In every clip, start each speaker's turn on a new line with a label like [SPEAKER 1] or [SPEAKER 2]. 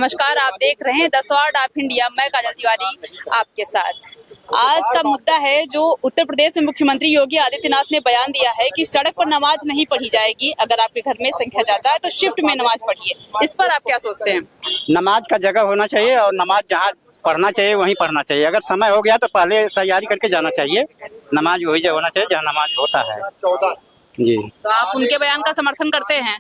[SPEAKER 1] नमस्कार, आप देख रहे हैं द स्वॉर्ड ऑफ इंडिया। मैं काजल तिवारी आपके साथ। आज का मुद्दा है जो उत्तर प्रदेश में मुख्यमंत्री योगी आदित्यनाथ ने बयान दिया है कि सड़क पर नमाज नहीं पढ़ी जाएगी। अगर आपके घर में संख्या ज्यादा है तो शिफ्ट में नमाज पढ़िए। इस पर आप क्या सोचते हैं?
[SPEAKER 2] नमाज का जगह होना चाहिए और नमाज जहाँ पढ़ना चाहिए वहीं पढ़ना चाहिए। अगर समय हो गया तो पहले तैयारी करके जाना चाहिए। नमाज वही जगह होना चाहिए जहाँ नमाज होता है। जी,
[SPEAKER 1] तो आप उनके बयान का समर्थन करते हैं?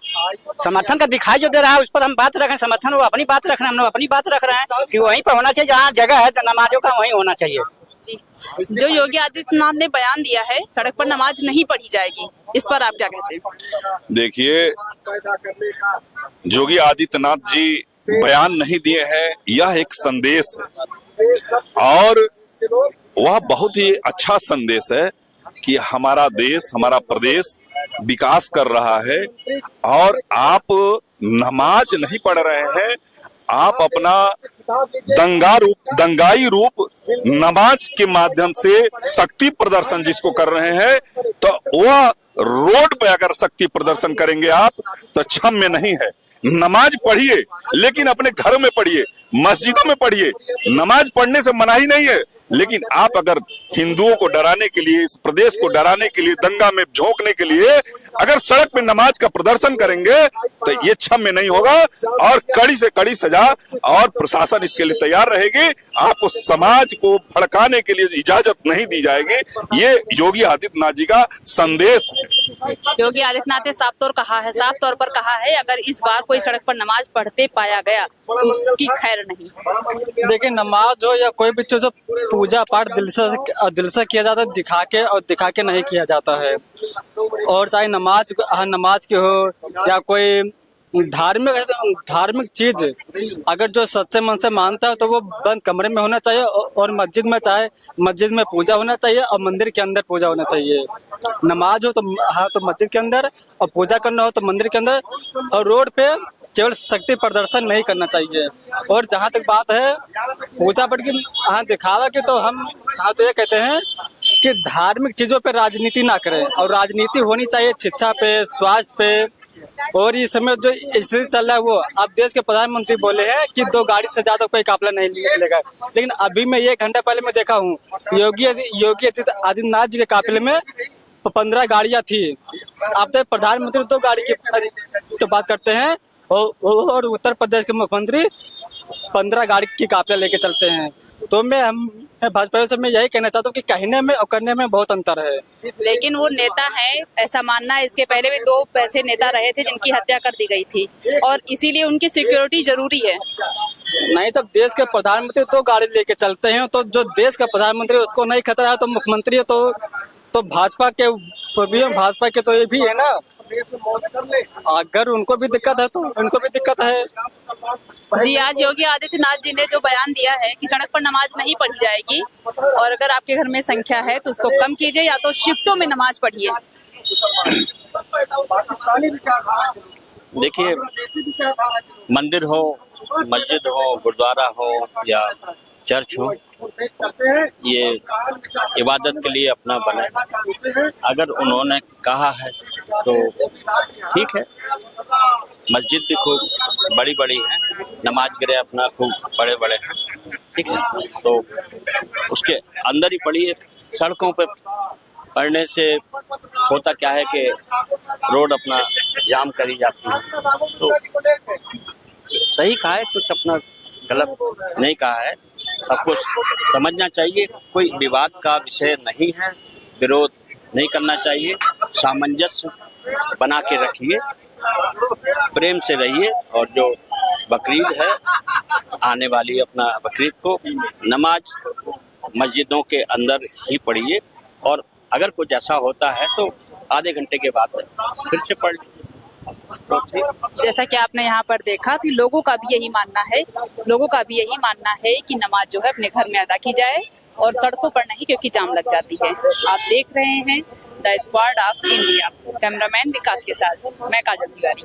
[SPEAKER 2] समर्थन का दिखाई जो दे रहा है उस पर हम बात रखें। समर्थन वो अपनी बात रख रहे हैं, हम लोग अपनी बात रख रहे हैं कि वहीं पर होना चाहिए जहाँ जगह है तो नमाजों का वहीं होना चाहिए।
[SPEAKER 1] जी, जो योगी आदित्यनाथ ने बयान दिया है सड़क पर नमाज नहीं पढ़ी जाएगी, इस पर आप क्या कहते हैं?
[SPEAKER 3] देखिए, योगी आदित्यनाथ जी बयान नहीं दिए हैं, यह एक संदेश है और वह बहुत ही अच्छा संदेश है कि हमारा देश, हमारा प्रदेश विकास कर रहा है और आप नमाज नहीं पढ़ रहे हैं, आप अपना दंगाई रूप नमाज के माध्यम से शक्ति प्रदर्शन जिसको कर रहे हैं, तो वह रोड पे अगर शक्ति प्रदर्शन करेंगे आप तो क्षम्य नहीं है। नमाज पढ़िए लेकिन अपने घर में पढ़िए, मस्जिदों में पढ़िए। नमाज पढ़ने से मनाही नहीं है, लेकिन आप अगर हिंदुओं को डराने के लिए, इस प्रदेश को डराने के लिए, दंगा में झोंकने के लिए अगर सड़क पे नमाज का प्रदर्शन करेंगे तो ये क्षम्य नहीं होगा और कड़ी से कड़ी सजा और प्रशासन इसके लिए तैयार रहेगी। आपको समाज को भड़काने के लिए इजाजत नहीं दी जाएगी। ये योगी आदित्यनाथ जी का संदेश है।
[SPEAKER 1] योगी आदित्यनाथ ने साफ तौर पर कहा है अगर इस बार कोई सड़क पर नमाज पढ़ते पाया गया तो उसकी खैर नहीं।
[SPEAKER 4] देखिए, नमाज हो या कोई भी चीज हो, पूजा पाठ दिल से किया जाता है, दिखा के नहीं किया जाता है। और चाहे नमाज की हो या कोई धार्मिक चीज, अगर जो सच्चे मन से मानता है तो वो बंद कमरे में होना चाहिए और मस्जिद में पूजा होना चाहिए और मंदिर के अंदर पूजा होना चाहिए। नमाज हो तो मस्जिद के अंदर और पूजा करना हो तो मंदिर के अंदर, और रोड पे केवल शक्ति प्रदर्शन नहीं करना चाहिए। और जहाँ तक बात है पूजा पाठ की दिखावा की, तो हम तो ये कहते हैं कि धार्मिक चीजों पे राजनीति ना करें और राजनीति होनी चाहिए शिक्षा पे, स्वास्थ्य पे। और इस समय जो स्थिति चल रहा है वो, अब देश के प्रधानमंत्री बोले हैं कि 2 गाड़ी से ज्यादा कोई काफिला नहीं निकलेगा, लेकिन अभी मैं 1 घंटा पहले मैं देखा हूँ योगी आदित्यनाथ जी के काफिले में 15 गाड़ियां थी। अब तो प्रधानमंत्री 2 गाड़ी की तो बात करते हैं और उत्तर प्रदेश के मुख्यमंत्री 15 गाड़ी की काफिला लेके चलते हैं। तो मैं भाजपा से मैं यही कहना चाहता हूँ कि कहने में और करने में बहुत अंतर है।
[SPEAKER 1] लेकिन वो नेता हैं ऐसा मानना है। इसके पहले भी 2 ऐसे नेता रहे थे जिनकी हत्या कर दी गई थी और इसीलिए उनकी सिक्योरिटी जरूरी है।
[SPEAKER 4] नहीं तो देश के प्रधानमंत्री 2 गाड़ी लेके चलते हैं, तो जो देश का प्रधानमंत्री उसको नहीं खतरा है तो मुख्यमंत्री तो भाजपा के तो ये भी है ना। अगर उनको भी दिक्कत है तो उनको भी दिक्कत है।
[SPEAKER 1] जी, आज योगी आदित्यनाथ जी ने जो बयान दिया है कि सड़क पर नमाज नहीं पढ़ी जाएगी और अगर आपके घर में संख्या है तो उसको कम कीजिए या तो शिफ्टों में नमाज पढ़िए।
[SPEAKER 5] देखिए, मंदिर हो, मस्जिद हो, गुरुद्वारा हो या चर्च हो, ये इबादत के लिए अपना बना है। अगर उन्होंने कहा है तो ठीक है। मस्जिद भी खूब बड़ी बड़ी है, नमाज गिरे अपना खूब बड़े बड़े हैं, ठीक है। तो उसके अंदर ही पढ़िए। सड़कों पे पढ़ने से होता क्या है कि रोड अपना जाम करी जाती है। तो सही कहा है, कुछ अपना गलत नहीं कहा है। सब कुछ समझना चाहिए, कोई विवाद का विषय नहीं है, विरोध नहीं करना चाहिए। सामंजस्य बना के रखिए, प्रेम से रहिए और जो बकरीद है आने वाली अपना बकरीद को नमाज मस्जिदों के अंदर ही पढ़िए और अगर कुछ ऐसा होता है तो आधे घंटे के बाद फिर से पढ़ लीजिए।
[SPEAKER 1] जैसा कि आपने यहाँ पर देखा कि लोगों का भी यही मानना है कि नमाज जो है अपने घर में अदा की जाए और सड़कों पर नहीं, क्योंकि जाम लग जाती है। आप देख रहे हैं the sword of India. Cameraman Vikas के साथ मैं काजल तिवारी।